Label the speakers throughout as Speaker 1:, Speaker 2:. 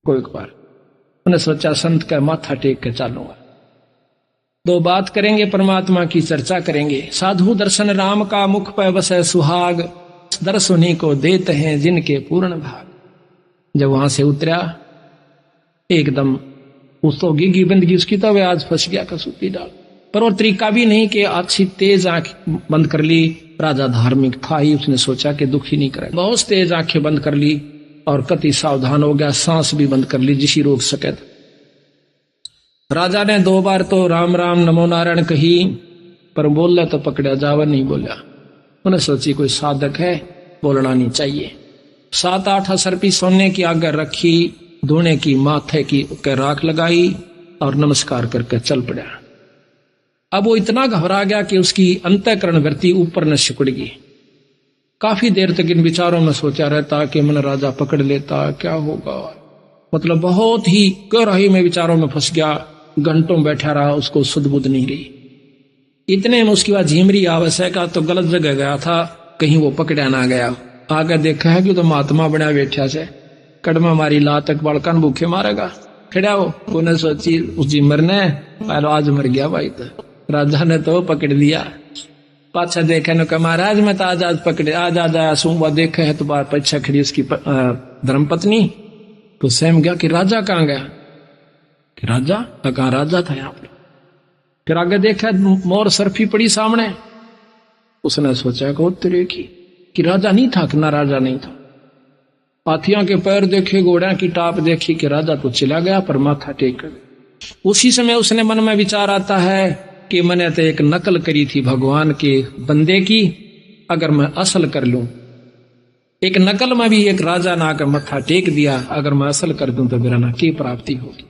Speaker 1: कोई बार उन्हें सोचा संत का माथा टेक के चलूंगा, दो बात करेंगे, परमात्मा की चर्चा करेंगे। साधु दर्शन राम का मुख पर बसे सुहाग, दर्श उन्हीं को देते हैं जिनके पूर्ण भाग। जब वहां से उतरा एकदम उस तो गिगी बंदगी उसकी, तो वे आज फंस गया कसूती डाल पर। और तरीका भी नहीं कि अच्छी तेज आंख बंद कर ली। राजा धार्मिक था ही, उसने सोचा कि दुखी नहीं करे, बहुत तेज आंखें बंद कर ली और कति सावधान हो गया, सांस भी बंद कर ली जिसी रोक सके। राजा ने 2 बार तो राम राम नमो नारायण कही, पर बोला तो पकड़ा जावा, नहीं बोला। उन्हें सोची कोई साधक है, बोलना नहीं चाहिए। 7-8 असरपी सोने की आगे रखी, धोने की माथे की के राख लगाई और नमस्कार करके चल पड़ा। अब वो इतना घबरा गया कि उसकी अंतःकरण वृत्ति ऊपर न सिकुड़ गई। काफी देर तक इन विचारों में सोचा रहता कि मन राजा पकड़ लेता, क्या होगा। मतलब बहुत ही गहराई में विचारों में फंस गया, घंटों बैठा रहा, उसको सुध बुध नहीं रही। इतने में उसकी बात झीमरी आवश्यक तो गलत जगह गया था, कहीं वो पकड़ा ना गया। आगे देखा है कि तो महात्मा बना बैठा से, कड़मा मारी ला तक बालकन भूखे मारेगा, खड़ा हो। उन्हें सोची उस झीमर ने आज मर गया भाई, तो राजा ने तो पकड़ लिया। पाछा देखे न महाराज मैं तो आज पकड़े, आज आया सुबह देखे है तो बार पीछा खड़ी उसकी धर्मपत्नी। तो सहम गया कि राजा कहाँ गया, कि राजा कहाँ, राजा था यहाँ पर। फिर आगे देखा मोर सरफी पड़ी सामने। उसने सोचा कि राजा नहीं था, कि ना राजा नहीं था। हाथियों के पैर देखे, घोड़ों की टाप देखी कि राजा तो चला गया, पर माथा टेक कर। उसी समय उसने मन में विचार आता है कि मैंने तो एक नकल करी थी भगवान के बंदे की, अगर मैं असल कर लूं, एक नकल में भी एक राजा ना आकर मत्था टेक दिया, अगर मैं असल कर दूं तो मेरा ना की प्राप्ति होगी।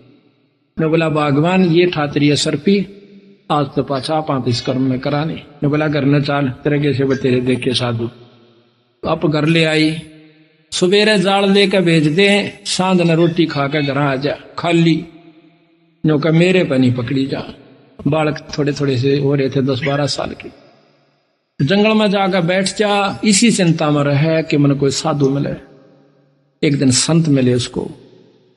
Speaker 1: ने बोला भगवान ये ठातरी है सरपी, आज तो पाछा आप इस कर्म में कराने। ने बोला घर न चाल, तेरे से तेरे देखे साधु। आप घर ले आई, सवेरे जाल लेकर भेज दे, सांझ न रोटी खा के घर आ जा, खाली नो का मेरे पर नहीं पकड़ी जा। बालक थोड़े थोड़े से हो रहे थे, 10-12 साल के। जंगल में जाकर बैठ जा, इसी चिंता में रहे कि मन कोई साधु मिले, एक दिन संत मिले उसको।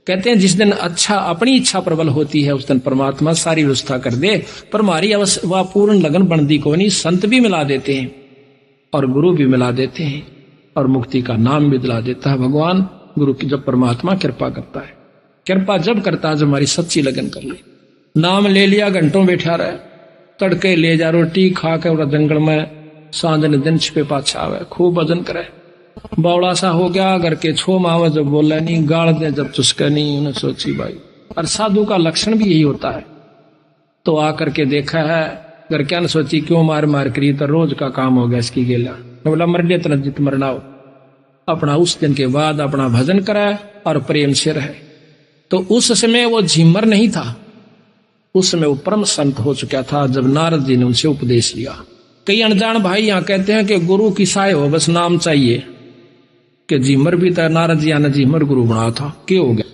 Speaker 1: कहते हैं जिस दिन अच्छा अपनी इच्छा प्रबल होती है उस दिन परमात्मा सारी व्यवस्था कर दे, पर हमारी अवस्था पूर्ण लगन बनती को नहीं। संत भी मिला देते हैं और गुरु भी मिला देते हैं और मुक्ति का नाम भी दिला देता है भगवान। गुरु की जब परमात्मा कृपा करता है, कृपा जब करता है जब हमारी सच्ची लगन कर ले। नाम ले लिया, घंटों बैठा रहे, तड़के ले जा रोटी खा के और जंगल में, सांझ ने दिन छिपे पाछा आवे, खूब भजन करे। बौड़ा सा हो गया, घर के छो मावे जब बोला नहीं, गाड़ दे जब चुस्का नहीं। उन्हें सोची भाई, और साधु का लक्षण भी यही होता है। तो आकर के देखा है, घर क्या न सोची क्यों मार मार करी, तो रोज का काम हो गया इसकी गेला। बोला मर ले तना जित मरना हो, अपना उस दिन के बाद अपना भजन करे और प्रेम से रहे। तो उस समय वो झिमर नहीं था, उस समय वो परम संत हो चुका था जब नारद जी ने उनसे उपदेश लिया। कई अनजान भाई यहाँ कहते हैं कि गुरु की सहाय हो, बस नाम चाहिए। कि झिमर भी था, नारद जी ने झिमर गुरु बना था, क्यों हो गया?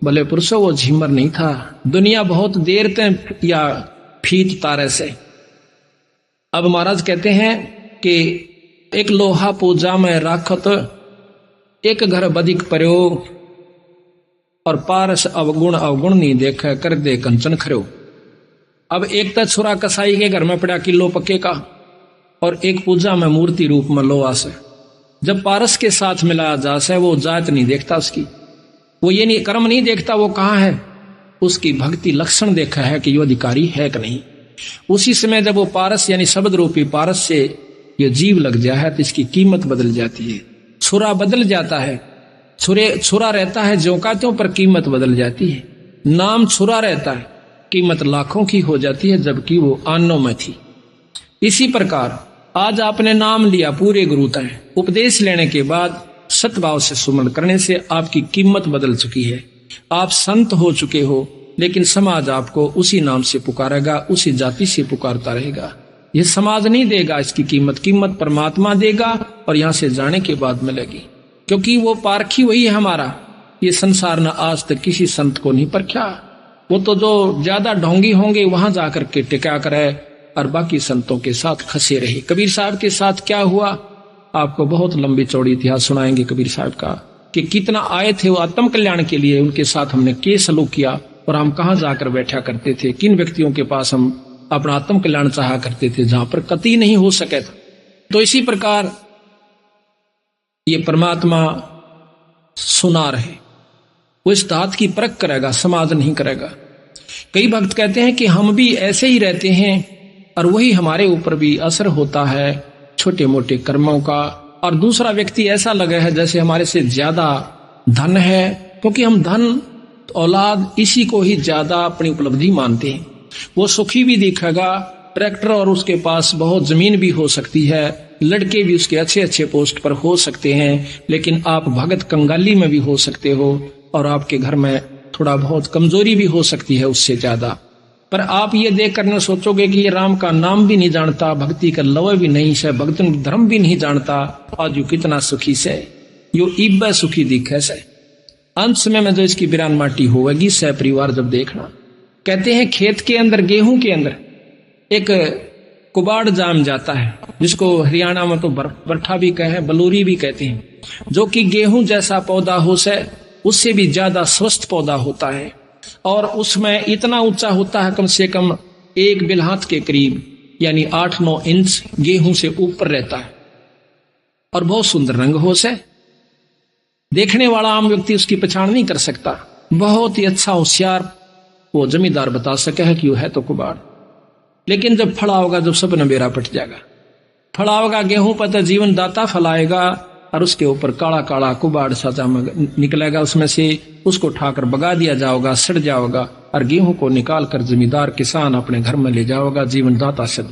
Speaker 1: भले पुरुषों वो झिमर नहीं था। दुनिया बहुत देर तक या फीत तारे से। अब महाराज कहते हैं कि एक लोहा पूजा में राखत, एक घर बदिक प्रयोग, और पारस अवगुण अवगुण नहीं देखे, कर दे कंचन खरो। अब एक तो छुरा कसाई के घर में पड़ा किलो पक्के का, और एक पूजा में मूर्ति रूप में लोहा से। जब पारस के साथ मिलाया जासे, वो जात नहीं देखता उसकी, वो ये नहीं कर्म नहीं देखता वो कहाँ है, उसकी भक्ति लक्षण देखा है कि यो अधिकारी है कि नहीं। उसी समय जब वो पारस यानी शब्द रूपी पारस से ये जीव लग जाए है तो इसकी कीमत बदल जाती है, छुरा बदल जाता है। छुरा रहता है ज्यों का त्यों, पर कीमत बदल जाती है। नाम छुरा रहता है, कीमत लाखों की हो जाती है, जबकि वो आनों में थी। इसी प्रकार आज आपने नाम लिया पूरे गुरु तय, उपदेश लेने के बाद सतभाव से सुमरण करने से आपकी कीमत बदल चुकी है। आप संत हो चुके हो, लेकिन समाज आपको उसी नाम से पुकारेगा, उसी जाति से पुकारता रहेगा। यह समाज नहीं देगा इसकी कीमत परमात्मा देगा, और यहां से जाने के बाद मिलेगी, क्योंकि वो पारखी वही है हमारा। ये संसार ने आज तक किसी संत को नहीं परखा। वो तो जो ज्यादा ढोंगी होंगे वहां जाकर के टिका करे और बाकी संतों के साथ खसे रहे। कबीर साहब के साथ क्या हुआ, आपको बहुत लंबी चौड़ी इतिहास सुनाएंगे कबीर साहब का। कि कितना आए थे वो आत्म कल्याण के लिए, उनके साथ हमने क्या सलूक किया और हम कहाँ जाकर बैठा करते थे, किन व्यक्तियों के पास हम अपना आत्म कल्याण चाहा करते थे जहां पर कतई नहीं हो सके था। तो इसी प्रकार ये परमात्मा सुना रहे, वो इस धात की परख करेगा, समाज नहीं करेगा। कई भक्त कहते हैं कि हम भी ऐसे ही रहते हैं और वही हमारे ऊपर भी असर होता है छोटे मोटे कर्मों का, और दूसरा व्यक्ति ऐसा लगा है जैसे हमारे से ज्यादा धन है, क्योंकि हम धन औलाद इसी को ही ज्यादा अपनी उपलब्धि मानते हैं। वो सुखी भी दिखेगा, ट्रैक्टर और उसके पास बहुत जमीन भी हो सकती है, लड़के भी उसके अच्छे अच्छे पोस्ट पर हो सकते हैं, लेकिन आप भगत कंगाली में भी हो सकते हो और आपके घर में थोड़ा बहुत कमजोरी भी हो सकती है उससे ज्यादा। पर आप ये देख कर न सोचोगे कि ये राम का नाम भी नहीं जानता, भक्ति का लव भी नहीं से, भक्तन धर्म भी नहीं जानता, आज यू कितना सुखी से, यो इब्बा सुखी दिखे से। अंत समय में जो इसकी बिरान माटी होगी सह परिवार जब देखना। कहते हैं खेत के अंदर, गेहूं के अंदर एक कुबाड़ जाम जाता है, जिसको हरियाणा में तो बरठा भी कहे, बलूरी भी कहते हैं, जो कि गेहूं जैसा पौधा हो से उससे भी ज्यादा स्वस्थ पौधा होता है, और उसमें इतना ऊंचा होता है, कम से कम 1 बिलहात के करीब, यानी 8-9 इंच गेहूं से ऊपर रहता है, और बहुत सुंदर रंग हो से, देखने वाला आम व्यक्ति उसकी पहचान नहीं कर सकता। बहुत ही अच्छा होशियार वो जमींदार बता सके है कि वो है तो कुबाड़। लेकिन जब फड़ा होगा, जब सब नबेरा पट जाएगा, फड़ा होगा गेहूं पर तो जीवन दाता फलाएगा, और उसके ऊपर काला काला कुबाड़ सा निकलेगा, उसमें से उसको उठाकर बगा दिया जाओगा, सड़ जाओगा, और गेहूं को निकाल कर जमींदार किसान अपने घर में ले जाओगा, जीवन दाता सिद्ध।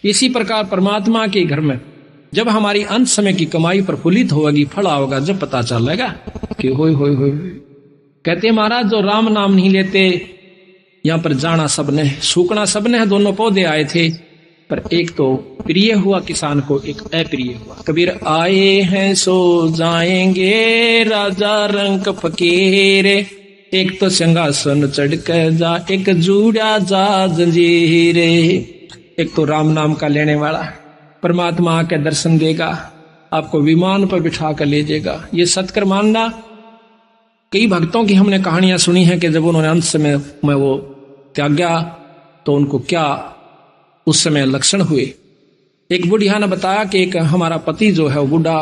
Speaker 1: इसी प्रकार परमात्मा के घर में जब हमारी अंत समय की कमाई प्रफुल्लित होगी, फला होगा, जब पता चलेगा कि होय होय होय। कहते महाराज जो राम नाम नहीं लेते, यहां पर जाना सबने, सूखना सबने है, दोनों पौधे आए थे, पर एक तो प्रिय हुआ किसान को, एक अप्रिय हुआ। कबीर आए हैं सो जाएंगे राजा रंग फकीर, एक तो सिंहासन चढ़ कर जा, एक जुड़ा जा जंजीरे। एक तो राम नाम का लेने वाला परमात्मा आके दर्शन देगा, आपको विमान पर बिठा कर ले जाएगा, ये सत्कर मानना। कई भक्तों की हमने कहानियां सुनी हैं कि जब उन्होंने अंत समय में वो त्यागा तो उनको क्या उस समय लक्षण हुए। एक बुढ़िया ने बताया कि एक हमारा पति जो है वो बूढ़ा,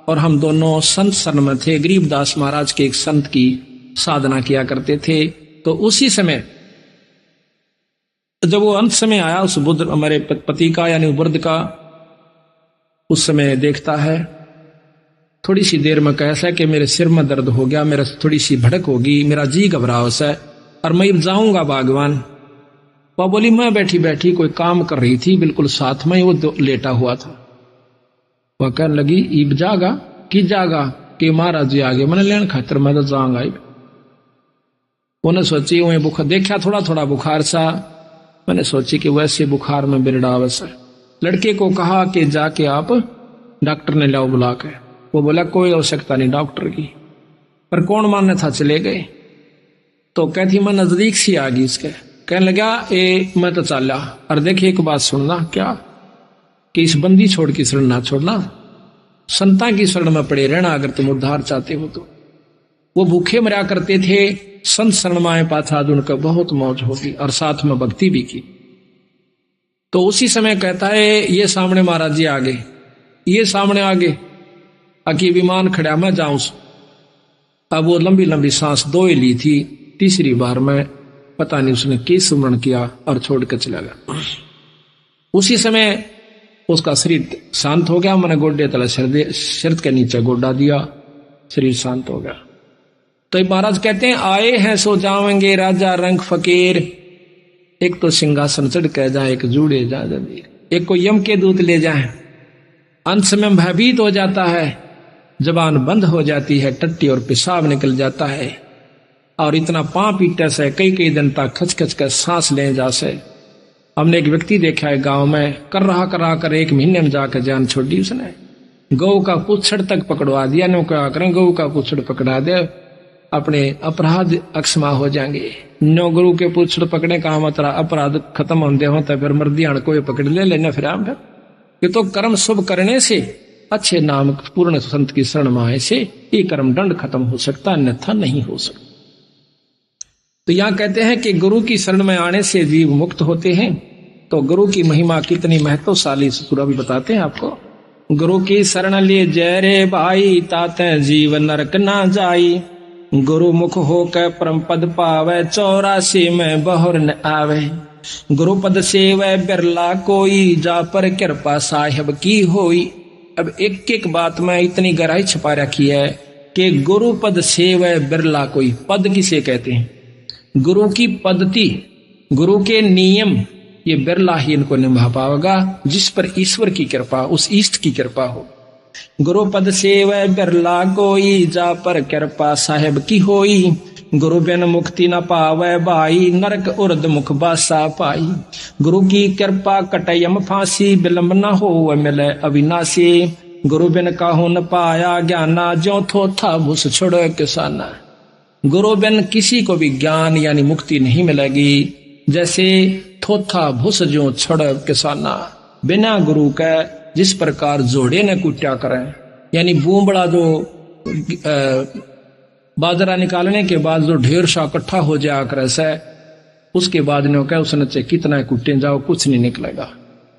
Speaker 1: और हम दोनों संत शरण में थे, गरीबदास महाराज के एक संत की साधना किया करते थे। तो उसी समय जब वो अंत समय आया उस बुद्ध हमारे पति का, यानी बुद्ध का, उस समय देखता है थोड़ी सी देर में कैसा है कि मेरे सिर में दर्द हो गया, मेरा थोड़ी सी भड़क होगी, मेरा जी घबराव सा है, और मैं जाऊंगा बागवान। वह बोली मैं बैठी बैठी कोई काम कर रही थी, बिल्कुल साथ में ही वो लेटा हुआ था। वह कहने लगी ईब जागा कि जागा कि महाराज जी आगे, मैंने लेन खातर मैं तो जाऊंगा। उन्हें सोची वही बुखार देखा, थोड़ा थोड़ा बुखार सा, मैंने सोची कि वैसे बुखार में बिरड़ा वैसा। लड़के को कहा कि जाके आप डॉक्टर ने लाओ बुला के। वो बोला कोई आवश्यकता नहीं डॉक्टर की, पर कौन मानने था, चले गए। तो कहती मैं नजदीक सी आ गई इसके, कहने लगा ए मैं तो चला, और देखिए एक बात सुनना, क्या कि इस बंदी छोड़ की शरण ना छोड़ना, संता की शरण में पड़े रहना अगर तुम उद्धार चाहते हो तो। वो भूखे मरा करते थे, संत शरण में आए पाथा उनका बहुत मौज होगी, और साथ में भक्ति भी की। तो उसी समय कहता है ये सामने महाराज जी आ गए, ये सामने आ गए, अकी विमान खड़ा मैं जाऊं। अब वो लंबी लंबी सांस दो ही ली थी, तीसरी बार में पता नहीं उसने किस सुमरण किया और छोड़ कर चला गया। उसी समय उसका शरीर शांत हो गया, मैंने गोड्डे तले सिर के नीचे गोड्डा दिया, शरीर शांत हो गया। तो महाराज कहते हैं आए हैं सो जाएंगे राजा रंग फकीर, एक तो सिंहासन चढ़ कर जाए, एक जूड़े जा जंजीर, एक को यम के दूत ले जाए। अंत समय भयभीत हो जाता है, जबान बंद हो जाती है, टट्टी और पेशाब निकल जाता है, और इतना पांव पीटे से कई कई दिन तक खच खच कर सांस ले जा से। हमने एक व्यक्ति देखा है गांव में, कर रहा कर 1 महीने में जाकर जान छोड़ दी उसने। गौ का पुछड़ तक पकड़वा दिया, नो क्या करें, गौ का पुछड़ पकड़ा दे, अपने अपराध अक्षमा हो जाएंगे। नो गुरु के पुछड़ पकड़ने का मतलब अपराध खत्म होते हो, तो फिर मर्दियाण को पकड़ ले लेना। फिर ये तो कर्म शुभ करने से अच्छे नाम पूर्ण संत की शरण में आए से ये कर्म दंड खत्म हो सकता, अन्यथा नहीं हो सकता। तो यहां कहते हैं कि गुरु की शरण में आने से जीव मुक्त होते हैं। तो गुरु की महिमा कितनी महत्वशाली सूरा भी बताते हैं आपको। गुरु की शरण ले जय रे भाई, ताते जीव नरक ना जाई। गुरु मुख होकर परम पद पावे, 84 में बहुर न आवे। गुरु पद सेवै बिरला कोई, जा पर कृपा साहिब की होई। अब एक एक बात में इतनी गहराई छुपा रखी है कि गुरु पद सेवै बिरला कोई। पद किसे कहते हैं? गुरु की पद्धति, गुरु के नियम, ये बिरला ही इनको निभा पाएगा जिस पर ईश्वर की कृपा, उस इष्ट की कृपा हो। गुरु पद सेवै बिरला कोई, जा पर कृपा साहेब की होई। गुरु बिन मुक्ति न पावै भाई, नरक उर्द मुख बासा पाई। गुरु की कृपा कटयम फांसी, विलंब न हो मिले अविनाशी। गुरु बिन काहू न पाया ज्ञाना, ज्यों थो था भूस छोड़ किसाना। गुरु बिन किसी को भी ज्ञान यानी मुक्ति नहीं मिलेगी, जैसे थोथा भूस जो छोड़ किसाना। बिना गुरु के जिस प्रकार जोड़े ने कुट्या करें, यानी बूंबड़ा जो बाजरा निकालने के बाद जो ढेर सा इकट्ठा हो जाया करे से, उसके बाद ने कह उसने चाहे कितना कुट्टे जाओ कुछ नहीं निकलेगा।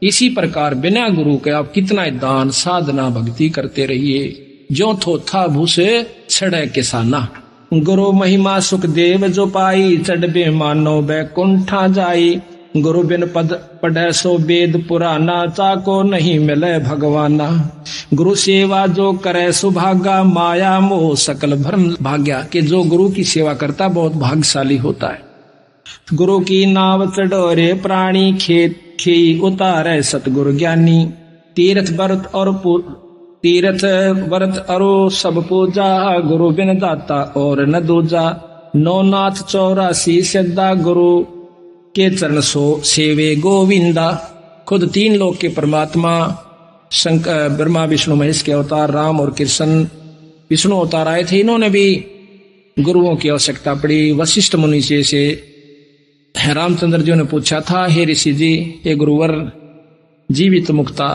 Speaker 1: इसी प्रकार बिना गुरु के आप कितना दान साधना भक्ति करते रहिए, जो थोथा भूस छड़े किसाना। गुरु महिमा सुख देव जो पाई, चढ़बे मानो बैकुंठा जाई। गुरु बिन पद पढ़े सो वेद पुराना, चाको नहीं मिले भगवाना। गुरु सेवा जो करे सुभागा, माया मोह सकल भ्रम भाग्या। कि जो गुरु की सेवा करता बहुत भाग्यशाली होता है। गुरु की नाव चढ़ोरे प्राणी, खेत खे उतारे सतगुरु ज्ञानी। तीर्थ व्रत अरो सब पूजा, गुरु बिन दाता और न दूजा। नौनाथ 84 सिद्धा, गुरु के चरण सो सेवे गोविंदा। खुद 3 लोक के परमात्मा शंकर, ब्रह्मा विष्णु महेश के अवतार राम और कृष्ण विष्णु अवतार आए थे। इन्होंने भी गुरुओं की आवश्यकता पड़ी। वशिष्ठ मुनि से रामचंद्र जी ने पूछा था, हे ऋषि जी, ये गुरुवर जीवित मुक्ता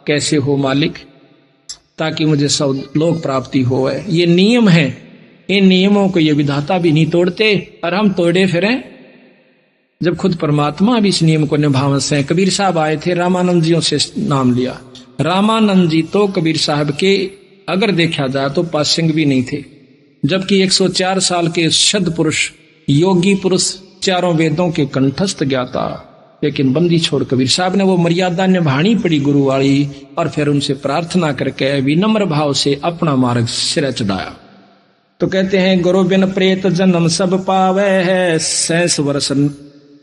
Speaker 1: कैसे हो मालिक, ताकि मुझे सब लोक प्राप्ति हो। ये नियम है, इन नियमों को ये विधाता भी नहीं तोड़ते और हम तोड़े फिरें, जब खुद परमात्मा भी इस नियम को निभावन से। कबीर साहब आए थे, रामानंद जियों से नाम लिया। रामानंद जी तो कबीर साहब के अगर देखा जाए तो पासंग भी नहीं थे, जबकि 104 साल के सद पुरुष, योगी पुरुष, 4 वेदों के कंठस्थ ज्ञाता, लेकिन बंदी छोड़ कबीर साहब ने वो मर्यादा निभानी पड़ी गुरु वाली, और फिर उनसे प्रार्थना करके विनम्र भाव से अपना मार्ग सिर चढ़ाया। तो कहते हैं, गुरु बिन प्रेत जन्म सब पावे है, 6 वर्ष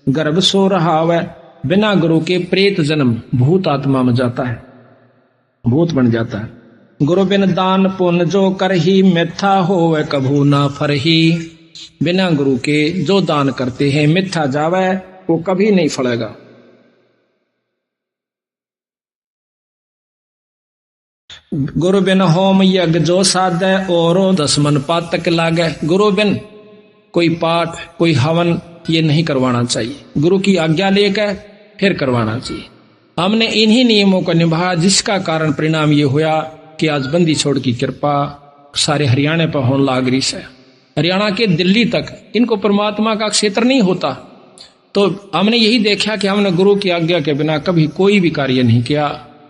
Speaker 1: गर्भ सो रहावे। बिना गुरु के प्रेत जन्म भूत आत्मा में जाता है, भूत बन जाता है। गुरु बिन दान पुण्य जो करही, मिथ्या होवे कभू ना फरही। बिना गुरु के जो दान करते हैं मिथ्या जावे, वो कभी नहीं फलेगा। गुरु बिन होम यज्ञ जो साधे, औरो 10 मन पातक लागे। गुरु बिन कोई पाठ, कोई हवन ये नहीं करवाना चाहिए, गुरु की आज्ञा लेकर फिर करवाना चाहिए। हमने इन्हीं नियमों को निभाया, जिसका कारण परिणाम ये हुआ कि आज बंदी छोड़ की कृपा सारे हरियाणा पर होने लाग रही है। हरियाणा के दिल्ली तक इनको परमात्मा का क्षेत्र नहीं होता। तो हमने यही देखा कि हमने गुरु की आज्ञा के बिना कभी कोई भी कार्य नहीं किया।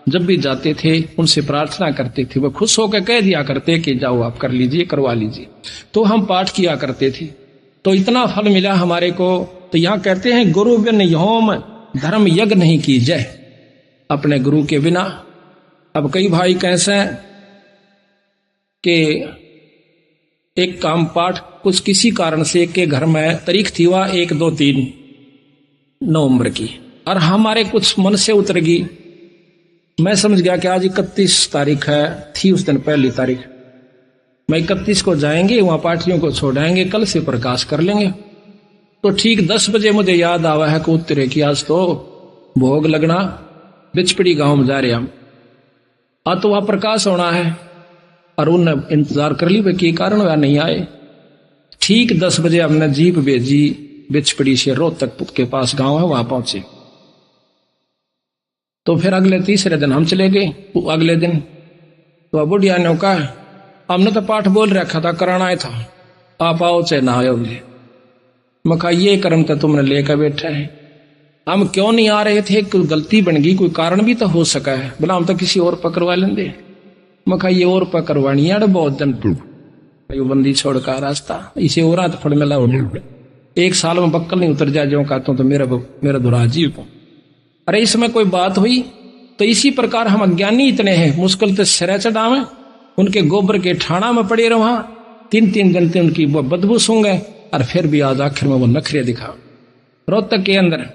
Speaker 1: जब भी जाते थे उनसे प्रार्थना करते थे, वो खुश होकर कह दिया करते कि जाओ आप कर लीजिए, करवा लीजिए। तो हम पाठ किया करते थे, तो इतना फल मिला हमारे को। तो यहाँ कहते हैं, गुरु बिन होम धर्म यज्ञ नहीं कीजय, अपने गुरु के बिना। अब कई भाई कैसे कि एक काम पाठ कुछ किसी कारण से के घर में तारीख थी वह 1, 2, 3 नवंबर की, और हमारे कुछ मन से उतर गई। मैं समझ गया कि आज 31 तारीख है, थी उस दिन पहली तारीख। मैं 31 को जाएंगे वहां, पार्टियों को छोड़ाएंगे, कल से प्रकाश कर लेंगे। तो ठीक 10 बजे मुझे याद आवा है कि उत्तरे की आज तो भोग लगना, बिचपड़ी गांव में जा रहे हम, आज तो वहां प्रकाश होना है। और उन्होंने इंतजार कर ली भाई के कारण वह नहीं आए। ठीक 10 बजे हमने जीप भेजी बिचपड़ी से रोहतक के पास गांव है, वहां पहुंचे। तो फिर अगले तीसरे दिन हम चले गए। अगले दिन तो बुढ़िया ने कहा हमने तो पाठ बोल रखा था, कराना ही था, आप आओ चाहे ना आओ। मैं कहा ये कर्म तो तुमने लेकर बैठा है, हम क्यों नहीं आ रहे थे, कोई गलती बन गई, कोई कारण भी तो हो सका है, बोला हम तो किसी और पर करवा लेंगे। मैं कहा ये और पर करवानी है बहुत दिन बंदी छोड़ का रास्ता, इसे और हाथ फड़ मिला हो, एक साल में बक्कल नहीं उतर जाए जो कहता हूं तो मेरा दुराजी को। अरे इसमें कोई बात हुई तो इसी प्रकार हम अज्ञानी इतने हैं, मुश्किल से सिरा चढ़ावे, उनके गोबर के ठाणा में पड़े रहो, 3-3 घंटे उनकी वो बदबू सूंगे, और फिर भी आज आखिर में वो नखरे दिखाओ। रोहतक के अंदर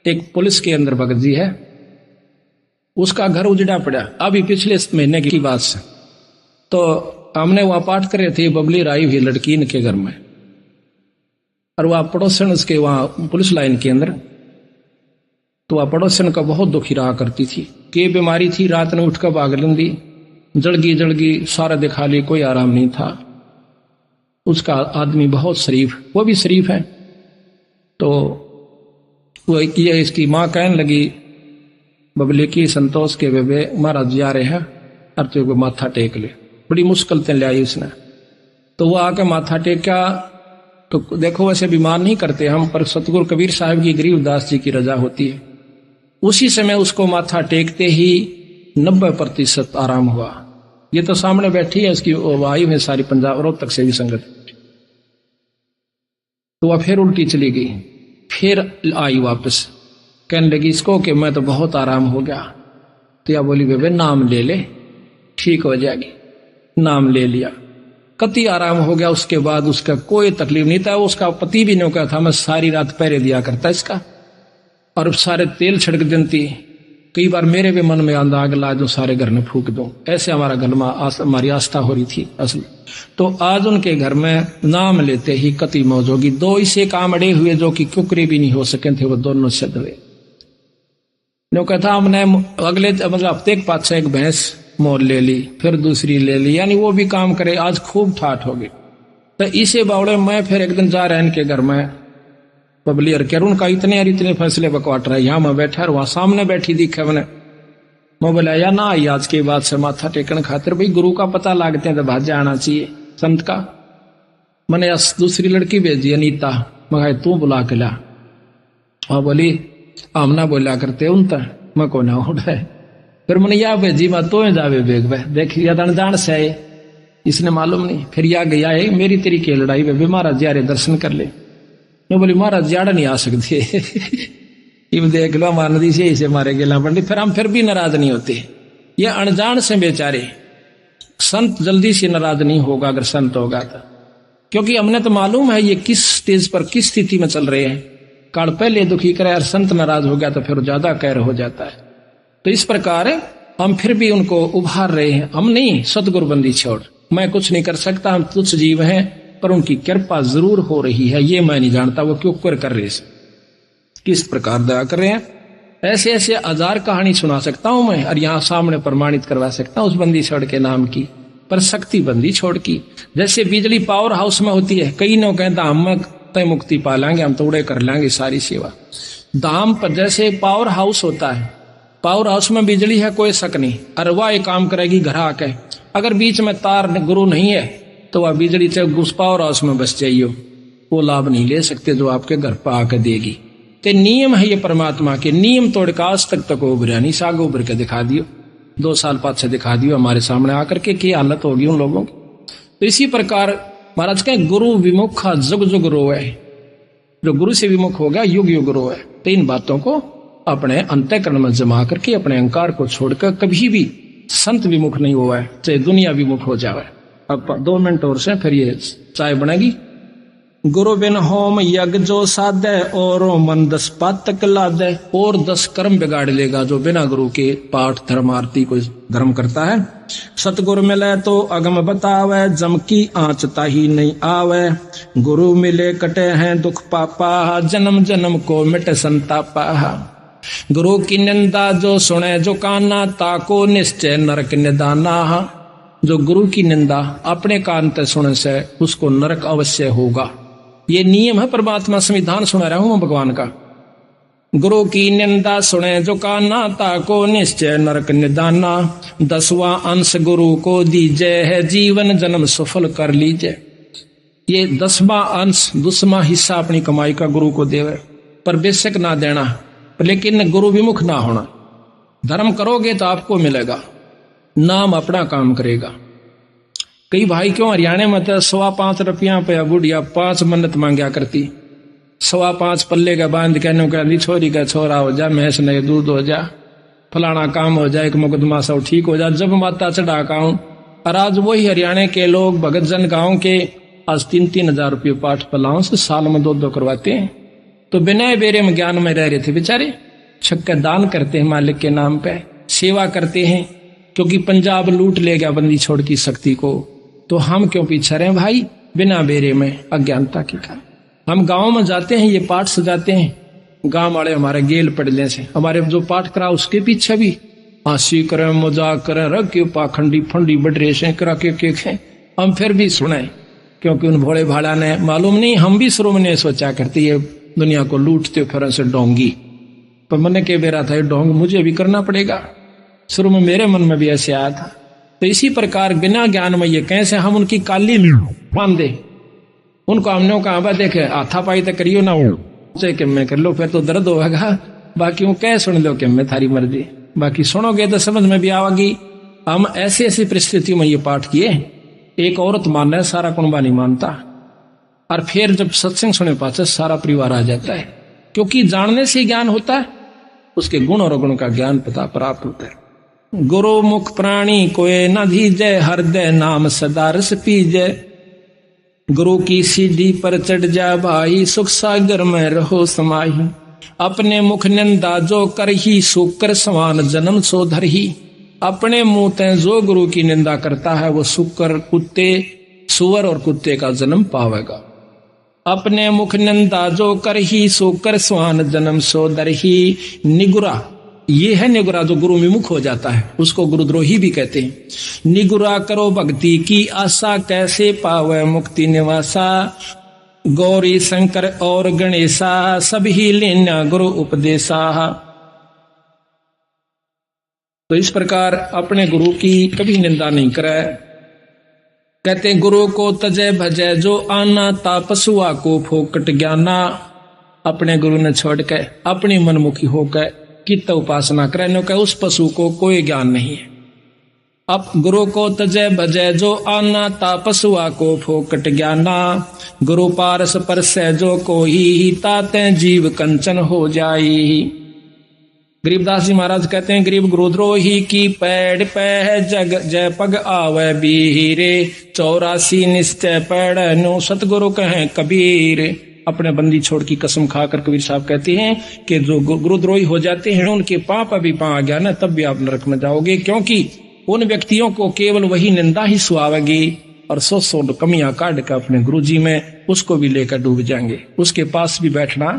Speaker 1: एक पुलिस के अंदर भगत जी है, उसका घर उजड़ा पड़ा अभी पिछले महीने की बात से। तो हमने वहां पाठ करे थे, बबली राई हुई लड़की इनके घर में, और वह पड़ोसन उसके वहां पुलिस लाइन के अंदर, तो वह पड़ोसन का बहुत दुखी रहा करती थी, के बीमारी थी, रात ने उठकर भाग लेंदी, जड़गी सारा दिखा ली, कोई आराम नहीं था। उसका आदमी बहुत शरीफ, वो भी शरीफ है। तो वो ये इसकी माँ कहने लगी बबली की संतोष के बेबे महाराज जा रहे हैं, अब तो माथा टेक ले। बड़ी मुश्किल से ले आई उसने, तो वो आके माथा टेका। तो देखो वैसे बीमार नहीं करते हम, पर सतगुरु कबीर साहब की गरीबदास जी की रजा होती है। उसी समय उसको माथा टेकते ही 90% आराम हुआ। ये तो सामने बैठी है, इसकी आई है सारी पंजाब रोहतक से भी संगत। तो वह फिर उल्टी चली गई, फिर आई वापस, कहने लगी इसको कि मैं तो बहुत आराम हो गया। तो या बोली बेबे नाम ले ले, ठीक हो जाएगी। नाम ले लिया, कति आराम हो गया। उसके बाद उसका कोई तकलीफ नहीं था। उसका पति भी नहीं कहा था, मैं सारी रात पहरे दिया करता इसका, और सारे तेल छिड़क देती। कई बार मेरे भी मन में आंदा आग ला दूं, सारे घर में फूक दूं, ऐसे हमारा घर में हमारी आस्था हो रही थी असल। तो आज उनके घर में नाम लेते ही कति मौज होगी। 2 इसे काम अड़े हुए जो कि कुकरे भी नहीं हो सके थे, वो दोनों सिद्ध हुए। नो कहता हमने अगले मतलब हफ्ते के पास एक भैंस मोल ले ली, फिर दूसरी ले ली, यानी वो भी काम करे। आज खूब ठाठ हो गई। तो इसे बावड़े मैं फिर एक दिन जा रहा इनके घर में बबली और कह उनका इतने फैसले बकवाट रहा। यहाँ मैं बैठा और वहां सामने बैठी दिखे मैंने। मैं बोला या ना आई आज के बाद से माथा टेकन खातिर, भाई गुरु का पता लागते हैं तो भाज्य आना चाहिए संत का। मैंने दूसरी लड़की भेजी अनीता, मैं तू बुला के ला। हाँ बोली हम ना बोला करते उन तक मैं को ना उठे। फिर मैंने या भेजी मैं तो जावे बेग बह देख जान से आए, इसने मालूम नहीं। फिर या गया है मेरी तेरी के लड़ाई वे महाराज यारे दर्शन कर ले। मैं बोली महाराज जाड़ा नहीं आ सकती इब देख लो मानदी से इसे मारे गेला पंडित। फिर हम फिर भी नाराज नहीं होते। ये अनजान से बेचारे संत जल्दी से नाराज नहीं होगा अगर संत होगा तो, क्योंकि हमने तो मालूम है ये किस स्टेज पर किस स्थिति में चल रहे हैं। काल पहले दुखी करे और संत नाराज हो गया तो फिर ज्यादा कहर हो जाता है। तो इस प्रकार हम फिर भी उनको उभार रहे हैं। हम नहीं सतगुरु बंदी छोड़, मैं कुछ नहीं कर सकता, हम तुच्छ जीव हैं, पर उनकी कृपा जरूर हो रही है। ये मैं नहीं जानता वो क्यों कर रहे हैं, किस प्रकार दया कर रहे हैं। ऐसे ऐसे हजार कहानी सुना सकता हूं मैं और यहाँ सामने प्रमाणित करवा सकता हूं उस बंदी छोड़ के नाम की, पर शक्ति बंदी छोड़ की। जैसे बिजली पावर हाउस में होती है, कई लोग कहता हम तय मुक्ति पा लेंगे, हम तोड़े कर लेंगे सारी सेवा। धाम पर जैसे पावर हाउस होता है, पावर हाउस में बिजली है कोई शक नहीं, और वह एक काम करेगी घर आके। अगर बीच में तार गुरु नहीं है तो वह बिजली से उस पावर हाउस में बस जाइए, वो लाभ नहीं ले सकते जो आपके घर पर आकर देगी। ते नियम है ये परमात्मा के, नियम तोड़ का आज तक उभरा नहीं। साग उभर के दिखा दियो, 2 साल पाछे दिखा दियो हमारे सामने आकर के क्या हालत होगी उन लोगों की। तो इसी प्रकार महाराज कहें गुरु विमुखा जुग जुग रोए, जो गुरु से विमुख हो गया युग युग रोए। तो इन बातों को अपने अंतःकरण में जमा करके अपने अहंकार को छोड़कर कभी भी संत विमुख नहीं हुआ है, चाहे दुनिया विमुख हो जाए। अब 2 मिनट और से फिर ये चाय बनेगी। गुरु बिन होम यज्ञ जो साधे और मन 10 पातक लादे, और 10 कर्म बिगाड़ लेगा जो बिना गुरु के पाठ धर्म आरती कोई धर्म करता है। सतगुरु मिले तो अगम बतावे, जम की आँच ताही नहीं आवे। गुरु मिले कटे हैं दुख पापा, जन्म जन्म को मिटे संतापा। गुरु की निंदा जो सुने जो काना, ताको निश्चय नरक निदाना। जो गुरु की निंदा अपने कान तक सुने से उसको नरक अवश्य होगा। ये नियम है परमात्मा संविधान सुना रहा हूं मैं भगवान का। गुरु की निंदा सुने जो काना, ताको निश्चय नरक निदाना। 10वां अंश गुरु को दीजय है, जीवन जन्म सफल कर लीजिए। ये 10वां अंश 10वां हिस्सा अपनी कमाई का गुरु को देवे, पर बेशक ना देना, लेकिन गुरु विमुख ना होना। धर्म करोगे तो आपको मिलेगा, नाम अपना काम करेगा। कई भाई क्यों हरियाणा में तो 5.25 रुपया पे बुढ़िया 5 मन्नत मांगया करती, 5.25 पल्ले का बांध कहने छोरी का छोरा हो जा, भैंस नहीं दूध हो जा, फलाना काम हो जाए, एक मुकदमा सब ठीक हो जा, जब माता चढ़ा काऊं। और आज वही हरियाणा के लोग भगत जन गांव के आज 3-3 हजार रुपये पाठ पलाओं से साल में 2-2 करवाते हैं। तो बिना बेरे में ज्ञान में रह रहे थे बेचारे। छक्का दान करते हैं मालिक के नाम पे, सेवा करते हैं, क्योंकि पंजाब लूट ले गया बंदी छोड़ की शक्ति को। तो हम क्यों पीछे रहे भाई बिना बेरे में, अज्ञानता के कारण। हम गांव में जाते हैं, ये पाठ सजाते हैं, गांव वाले हमारे गेल पड़ने से हमारे जो पाठ करा उसके पीछे भी हंसी करें, मजाक करें, रख के पाखंडी फंडी बटरे से करा के हम फिर भी सुने, क्योंकि उन भोले भाड़ा ने मालूम नहीं, हम भी शुरू में सोचा करती है दुनिया को लूटते फिर से डोंगी, पर मैंने कह बेरा था ये डोंग मुझे भी करना पड़ेगा। शुरू में मेरे मन में भी ऐसे आया था। तो इसी प्रकार बिना ज्ञान में ये कैसे हम उनकी काली बांधे, उनको हमने कहा देखे हाथापाई तो करियो ना, चाहे कि मैं कर लो फिर तो दर्द होगा, बाकी वो कह सुन लो कि मैं थारी मर्जी, बाकी सुनोगे तो समझ में भी आवेगी। हम ऐसी ऐसी परिस्थितियों में ये पाठ किए, एक औरत मान रहा है, सारा कुनबा नहीं मानता, और फिर जब सत्संग सुने पाचे सारा परिवार आ जाता है, क्योंकि जानने से ज्ञान होता है, उसके गुण और गुण का ज्ञान पता प्राप्त होता है। गुरु मुख प्राणी कोय न धीजय, हृदय नाम सदा रस पीजय। गुरु की सीढ़ी पर चढ़ जा भाई, सुख सागर में रहो समाही। अपने मुख निंदा जो कर ही, सुकर समान जन्म सो धर ही। अपने मुंह ते जो गुरु की निंदा करता है वो सुकर कुत्ते सुअर और कुत्ते का जन्म पावेगा। अपने मुख निंदा जो कर ही, सुकर समान जन्म सो धर ही। निगुरा, ये है निगुरा जो गुरु विमुख हो जाता है, उसको गुरुद्रोही भी कहते हैं। निगुरा करो भक्ति की आशा, कैसे पावे मुक्ति निवासा। गौरी शंकर और गणेशा, सभी लेना गुरु उपदेशा। तो इस प्रकार अपने गुरु की कभी निंदा नहीं करे। कहते गुरु को तजय भजय जो आना, तापसुआ को फोकट ज्ञाना। अपने गुरु ने छोड़ के अपनी मनमुखी होकर कित उपासना करे, का उस पशु को कोई ज्ञान नहीं है। अब गुरु को तजय भजय जो आना, तापसुआ को फोकट ज्ञाना। गुरु पारस परस जो कोई, ताते जीव कंचन हो जाई। गरीबदास जी महाराज कहते हैं गरीब गुरुद्रोही की पैड़ पै जग जय पग आवे बीरे। 84 निश्चय पैड़ नो सतगुरु कहें कबीर। अपने बंदी छोड़ की कसम खाकर कबीर साहब कहते हैं कि जो गुरुद्रोही हो जाते हैं उनके पाप अभी पा आ गया ना, तब भी आप नरक में जाओगे, क्योंकि उन व्यक्तियों को केवल वही निंदा ही सुहावेगी, और 100 कमियां काट कर अपने गुरु जी में उसको भी लेकर डूब जाएंगे। उसके पास भी बैठना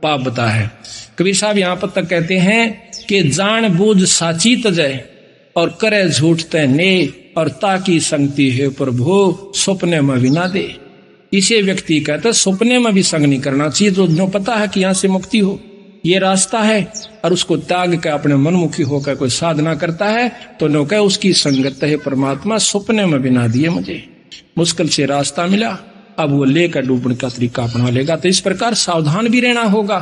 Speaker 1: पाप बता है। कबीर साहब यहाँ पर तक कहते हैं कि जान बूझ साची तजय, और करे झूठ तय ने, और ताकि संगति है प्रभु सपने में भी ना दे। इसे व्यक्ति कहते सपने में भी संग नहीं करना चाहिए, जो पता है कि यहाँ से मुक्ति हो ये रास्ता है, और उसको त्याग कर अपने मनमुखी होकर कोई साधना करता है, तो नो कह उसकी संगत है परमात्मा सपने में भी ना दिए मुझे। मुश्किल से रास्ता मिला, अब वो लेकर डूबने का तरीका अपना लेगा। तो इस प्रकार सावधान भी रहना होगा।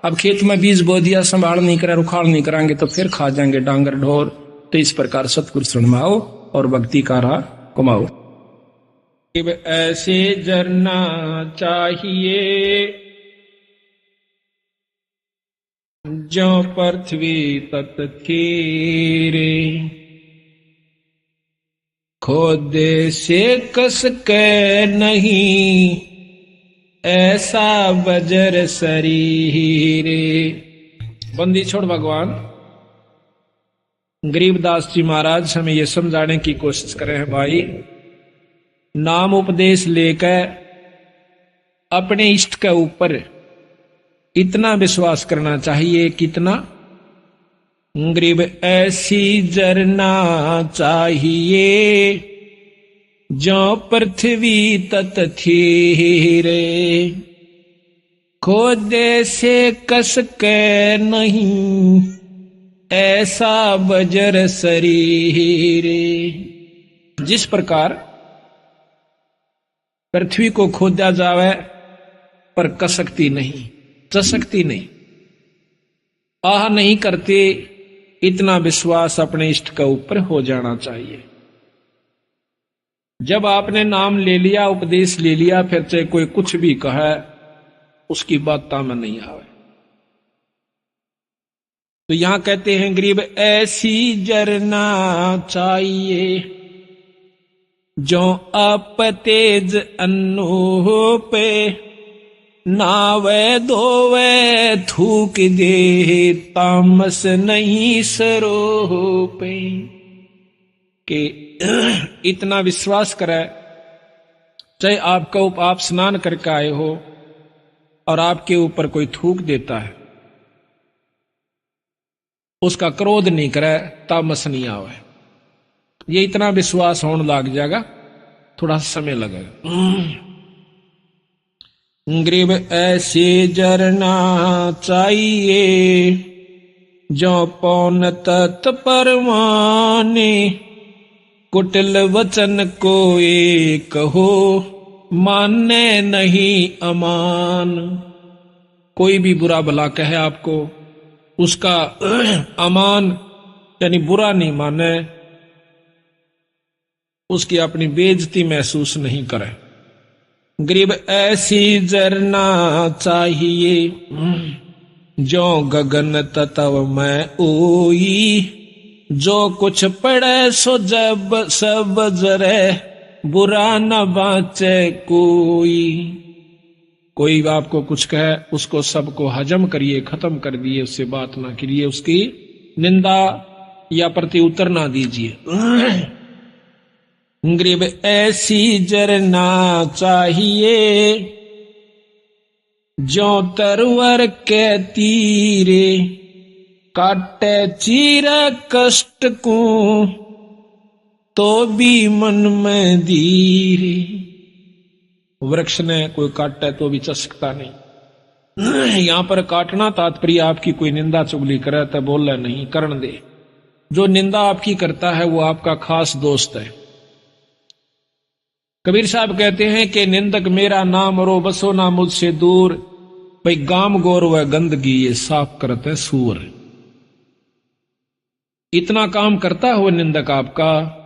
Speaker 1: अब खेत में बीज बो दिया, संभाल नहीं करा, रुखाड़ नहीं कराएंगे तो फिर खा जाएंगे डांगर ढोर। तो इस प्रकार सतगुरु शरणाओ और भक्ति का राह कमाओ। ऐसे जरना चाहिए जो पृथ्वी तत खीरे। खोदे से कस के नहीं ऐसा बजर शरीरे। बंदी छोड़ भगवान गरीबदास जी महाराज हमें ये समझाने की कोशिश कर रहे हैं भाई, नाम उपदेश लेकर अपने इष्ट के ऊपर इतना विश्वास करना चाहिए, कितना गरीब ऐसी जरना चाहिए जो पृथ्वी तत थीरे। खोदे से कस के नहीं, ऐसा बजर शरीरे। जिस प्रकार पृथ्वी को खोदा जावे पर कसकती नहीं, चसकती नहीं, आह नहीं करते, इतना विश्वास अपने इष्ट के ऊपर हो जाना चाहिए। जब आपने नाम ले लिया, उपदेश ले लिया, फिर चाहे कोई कुछ भी कहे, उसकी बात में नहीं आवे। तो यहां कहते हैं गरीब ऐसी जरना चाहिए, जो आप तेज अन्नो पे, नावे धोवे थूक दे, तामस नहीं सरो पे। कि इतना विश्वास करे, चाहे आपका आप स्नान करके आए हो और आपके ऊपर कोई थूक देता है, उसका क्रोध नहीं करे, तामस नहीं आवे। ये इतना विश्वास होने लग जाएगा, थोड़ा समय लगेगा। ग्रीब ऐसे जरना चाहिए, जो पौन तत् परवाने, कुटिल वचन को एक हो, माने नहीं अमान। कोई भी बुरा भला कहे आपको, उसका अमान यानी बुरा नहीं माने, उसकी अपनी बेइज्जती महसूस नहीं करे। गरीब ऐसी जरना चाहिए, जो गगन तत्व में ओई, जो कुछ पड़े सो जब सब जरे, बुरा न बाचे कोई। कोई आपको कुछ कहे, उसको सबको हजम करिए, खत्म कर दिए, उससे बात ना करिए, उसकी निंदा या प्रति उत्तर ना दीजिए। ग्रीब ऐसी जरना चाहिए, जो तरवर के तीरे, काटे चीरा कष्ट को, तो भी मन में धीरे। वृक्ष ने कोई काटे तो भी चसकता नहीं। यहां पर काटना तात्पर्य आपकी कोई निंदा चुगली करे तो बोले नहीं, करण दे। जो निंदा आपकी करता है वो आपका खास दोस्त है। कबीर साहब कहते हैं कि निंदक मेरा नाम रो, बसो ना मुझसे दूर, भाई गाम गोर व गंदगी ये साफ करते सूर। इतना काम करता है वो निंदक आपका,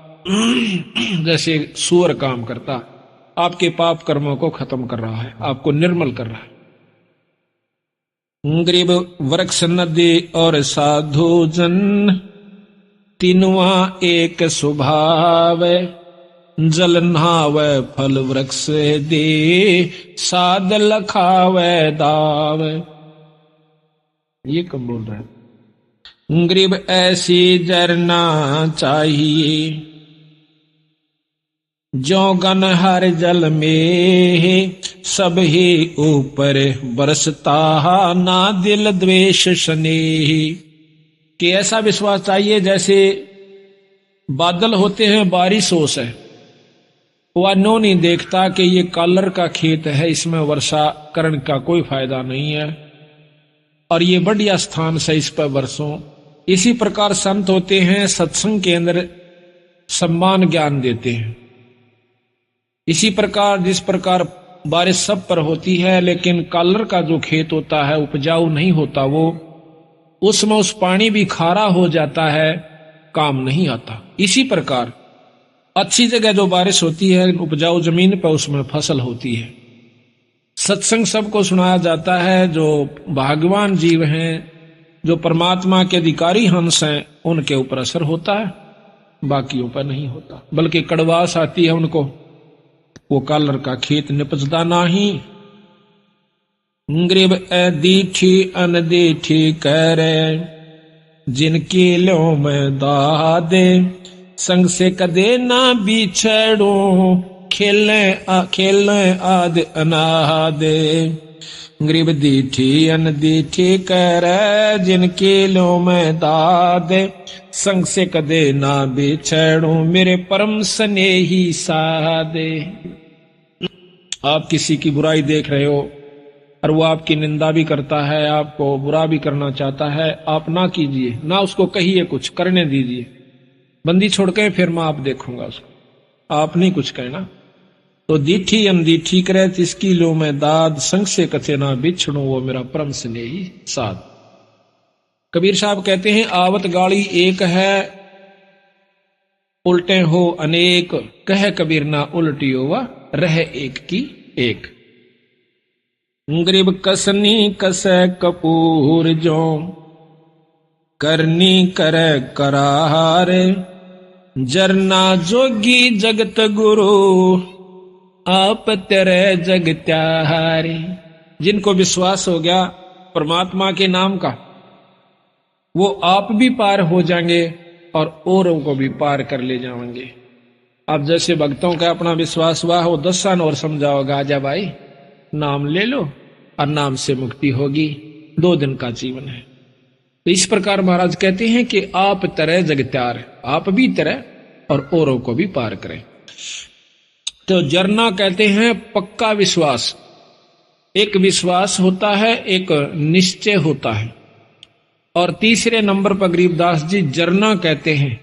Speaker 1: जैसे सूअर काम करता, आपके पाप कर्मों को खत्म कर रहा है, आपको निर्मल कर रहा है। गरीब वृक्ष नदी और साधु जन, तीनवा एक स्वभाव, जल नहावे फल वृक्ष दे, साध लखावे दाव। ये कब बोल रहा है? गरीब ऐसी जरना चाहिए, जो गन हर जल में, सब ही ऊपर बरसता, ना दिल द्वेष स्नेह। कि ऐसा विश्वास चाहिए जैसे बादल होते हैं, बारिश ओस है, वह नो नहीं देखता कि ये कालर का खेत है, इसमें वर्षा करण का कोई फायदा नहीं है, और ये बढ़िया स्थान से इस पर बरसों। इसी प्रकार संत होते हैं, सत्संग के अंदर सम्मान ज्ञान देते हैं। इसी प्रकार जिस प्रकार बारिश सब पर होती है, लेकिन कालर का जो खेत होता है उपजाऊ नहीं होता, वो उसमें उस पानी भी खारा हो जाता है, काम नहीं आता। इसी प्रकार अच्छी जगह जो बारिश होती है, उपजाऊ जमीन पर, उसमें फसल होती है। सत्संग सबको सुनाया जाता है, जो भाग्यवान जीव हैं, जो परमात्मा के अधिकारी हंस हैं, उनके ऊपर असर होता है, बाकियों पर नहीं होता। बल्कि कड़वास आती है उनको, वो कालर का खेत निपजदा नाही। गरीब दीठी अनदीठी करे, जिनकी लो में दादे, संग से कदे ना बिछड़ो, खेले आद अनादे। गरीब दीठी अनदीठी करे, जिनकी लो में दादे, संग से कदे ना बिछड़ो, मेरे परम स्नेही सादे। आप किसी की बुराई देख रहे हो, और वो आपकी निंदा भी करता है, आपको बुरा भी करना चाहता है, आप ना कीजिए, ना उसको कहिए, कुछ करने दीजिए। बंदी छोड़ के फिर मैं आप देखूंगा उसको, आप नहीं कुछ कहना। तो दीठी अनदीठी करे तिसकी लो मैं दाद, संग से कथे ना बिछड़ू वो मेरा परम स्नेही साथ। कबीर साहब कहते हैं आवत गाड़ी एक है, उल्टे हो अनेक, कह कबीर ना उल्टियो व रह एक की एक। गरीब कसनी कसै कपूर जो, करनी करे करार, जरना जोगी जगत गुरु, आप तेरे जग त्यारे। जिनको विश्वास हो गया परमात्मा के नाम का, वो आप भी पार हो जाएंगे और औरों को भी पार कर ले जाएंगे। अब जैसे भक्तों का अपना विश्वास हुआ हो, 10 साल और समझाओगा, आजा भाई नाम ले लो और नाम से मुक्ति होगी, 2 दिन का जीवन है। तो इस प्रकार महाराज कहते हैं कि आप तरह जगत्यार, आप भी तरह और औरों को भी पार करें। तो जरना कहते हैं पक्का विश्वास। एक विश्वास होता है, एक निश्चय होता है। और तीसरे नंबर पर गरीबदास जी जरना कहते हैं।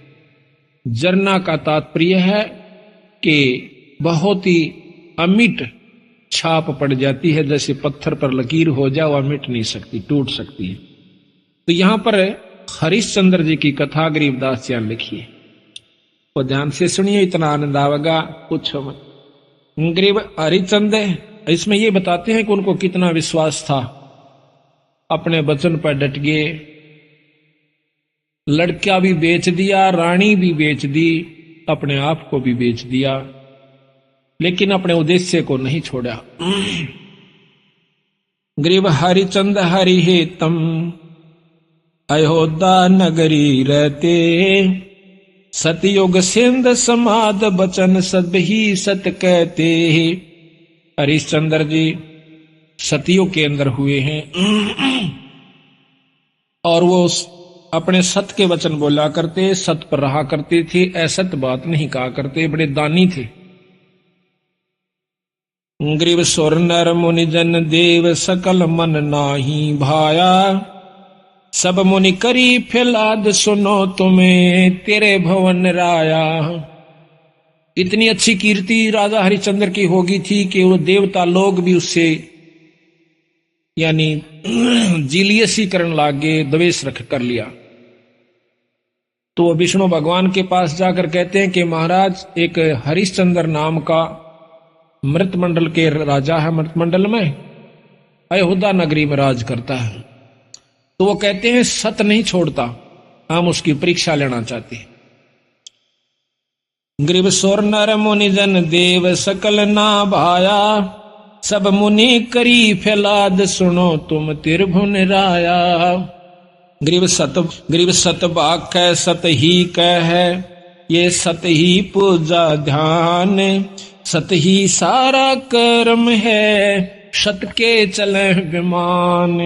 Speaker 1: जरना का तात्पर्य है कि बहुत ही अमिट छाप पड़ जाती है, जैसे पत्थर पर लकीर हो जाए, वह मिट नहीं सकती, टूट सकती है। तो यहां पर हरिश्चंद्र जी की कथा गरीबदास जी लिखी है, वो ध्यान से सुनिए, इतना आनंद आवेगा पूछो मत। गरीब हरिश्चंद्र इसमें ये बताते हैं कि उनको कितना विश्वास था, अपने वचन पर डट गए, लड़का भी बेच दिया, रानी भी बेच दी, अपने आप को भी बेच दिया, लेकिन अपने उद्देश्य को नहीं छोड़ा। गरीब हरिचंद हरि हेतम, अयोध्या नगरी रहते, सतयुग सिंध समाद बचन सब ही सत कहते। हरिश्चंद्र जी सतयुग के अंदर हुए हैं और वो अपने सत के वचन बोला करते, सत पर रहा करते थे, असत बात नहीं कहा करते, बड़े दानी थे। ग्रीव सुर नर मुनि जन देव सकल मन नाही भाया, सब मुनि करी फिलाद सुनो तुम्हें तेरे भवन राया। इतनी अच्छी कीर्ति राजा हरिश्चंद्र की होगी थी कि वो देवता लोग भी उससे यानी जीलियसी करने लागे, द्वेष रख कर लिया। तो वो विष्णु भगवान के पास जाकर कहते हैं कि महाराज एक हरिश्चंद्र नाम का मृतमंडल के राजा है, मृतमंडल में अयोध्या नगरी में राज करता है। तो वो कहते हैं सत नहीं छोड़ता, हम उसकी परीक्षा लेना चाहते हैं। ग्रीव सुर नर मुनि जन देव सकल ना भाया, सब मुनि करी फैलाद सुनो तुम त्रिभुवन राया। ग्रीव सत बाक सत ही कह, ये सत ही पूजा ध्यान, सत ही सारा कर्म है, सत के चले विमान।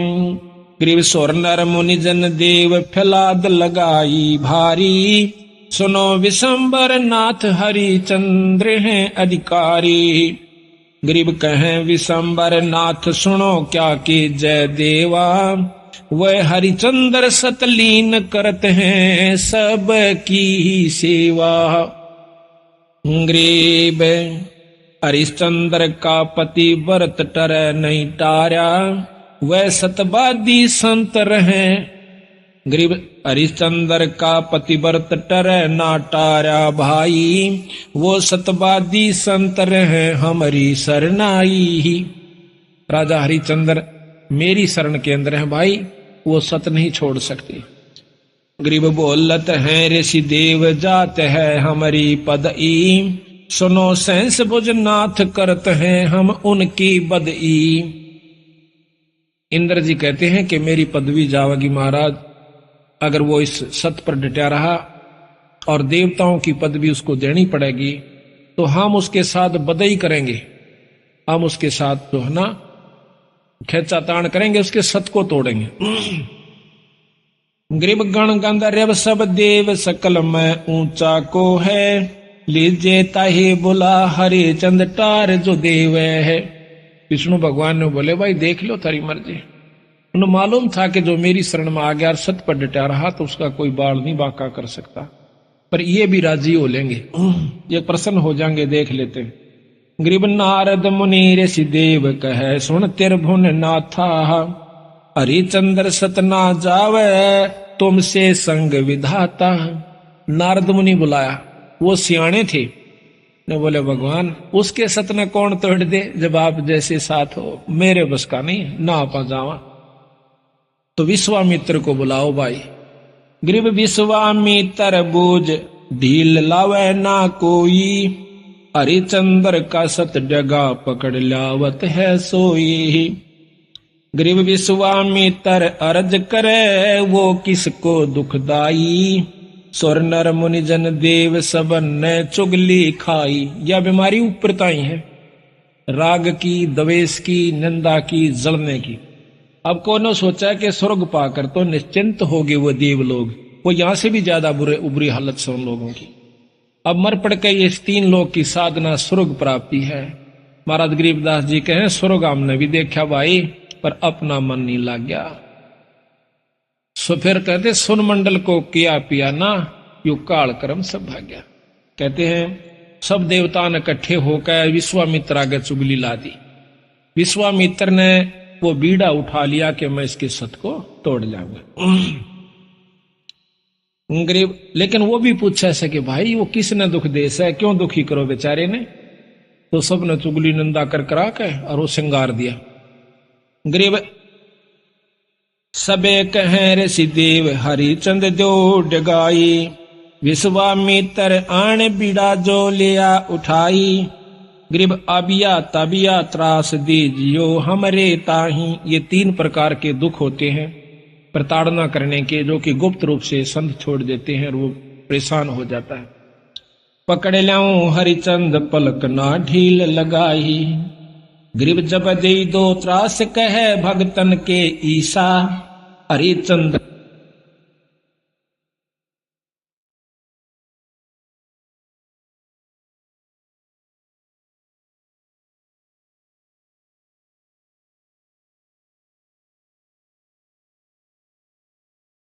Speaker 1: ग्रीव सुर नर मुनि जन देव फैलाद लगाई भारी, सुनो विशंबर नाथ हरिचंद्र हैं अधिकारी। गरीब कहें विशंबर नाथ सुनो क्या कि जय देवा, वह हरिचंद्र सतलीन करते हैं सब की सेवा। गरीब हरिश्चंद्र का पति व्रत टर नहीं टारा, वह सतवादी संत रहे। गरीब हरिश्चंद्र का पतिव्रत टर ना टारा भाई, वो सतवादी संत रहे हमारी शरणाई। राजा हरिश्चंद्र मेरी शरण के अंदर है भाई, वो सत नहीं छोड़ सकते। गरीब बोलत है ऋषि देव जात है हमारी पदई, सुनो सहस भुज नाथ करत हैं हम उनकी बदई। इंद्र जी कहते हैं कि मेरी पदवी जावेगी महाराज, अगर वो इस सत पर डटा रहा और देवताओं की पदवी उसको देनी पड़ेगी, तो हम उसके साथ बदई करेंगे, हम उसके साथ जो है ना खेचातान करेंगे, उसके सत को तोड़ेंगे। गरीब गण गंधर्व सब देव सकल में ऊंचा को है, लीजे ताहे बुला हरे चंद टार जो देव है। विष्णु भगवान ने बोले भाई देख लो तारी मर्जी। उन्हें मालूम था कि जो मेरी शरण में आ गया और सत्य पर डटा रहा तो उसका कोई बाल नहीं बांका कर सकता, पर ये भी राजी हो लेंगे, ये प्रसन्न हो जाएंगे, देख लेते हैं। गरीब नारद मुनि ऋषि देव कहे सुन तिरभुन नाथा, हरिचंद्र सतना जावे तुमसे संग विधाता। नारद मुनि बुलाया, वो सियाणे थे, ने बोले भगवान उसके सतना कौन तोड़ दे, जब आप जैसे साथ हो, मेरे बस का नहीं, ना आपा जावा। तो विश्वामित्र को बुलाओ भाई। गरीब विश्वामित्र बूझ ढील लावे ना कोई, हरिचंद्र का सत डगा पकड़ लावत है सोई। गरीब विश्वामित्र अर्ज करे वो किसको दुखदाई, सुर नर मुनि जन देव सबन ने चुगली खाई। यह बीमारी ऊपरताई है, राग की, द्वेष की, निंदा की, जलने की। अब कौन सोचा कि स्वर्ग पाकर तो निश्चिंत हो गए वो देव लोग, वो यहां से भी ज्यादा बुरी हालत से उन लोगों की। अब मर पड़ के ये 3 लोग की साधना स्वर्ग प्राप्ति है। महाराज गरीबदास जी कहें स्वर्ग हमने भी देखा भाई, पर अपना मन नहीं लग गया। सो फिर कहते सुन मंडल को किया पिया ना, यु काल कर्म सब भाग्या। कहते हैं सब देवता ने इकट्ठे होकर विश्वामित्र आगे चुगली ला दी। विश्वामित्र ने वो बीड़ा उठा लिया कि मैं इसके सत को तोड़ जाऊंगा। गरीब लेकिन वो भी पूछा ऐसे कि भाई वो किसने दुख देश है, क्यों दुखी करो बेचारे ने। तो सब ने चुगली निंदा कर करा के और वो श्रृंगार दिया। गरीब सबे कहें ऋषि देव हरिचंद जो डगाई, विश्वामित्र आण बीड़ा जो लिया उठाई। गरीब आबिया ताबिया त्रास दीजियो हमरे ताही। ये 3 प्रकार के दुख होते हैं प्रताड़ना करने के, जो कि गुप्त रूप से संत छोड़ देते हैं और वो परेशान हो जाता है। पकड़ लाऊं हरिचंद पलक ना ढील लगाई, गरीब जब दे दो त्रास कहे भगतन के ईसा। हरिचंद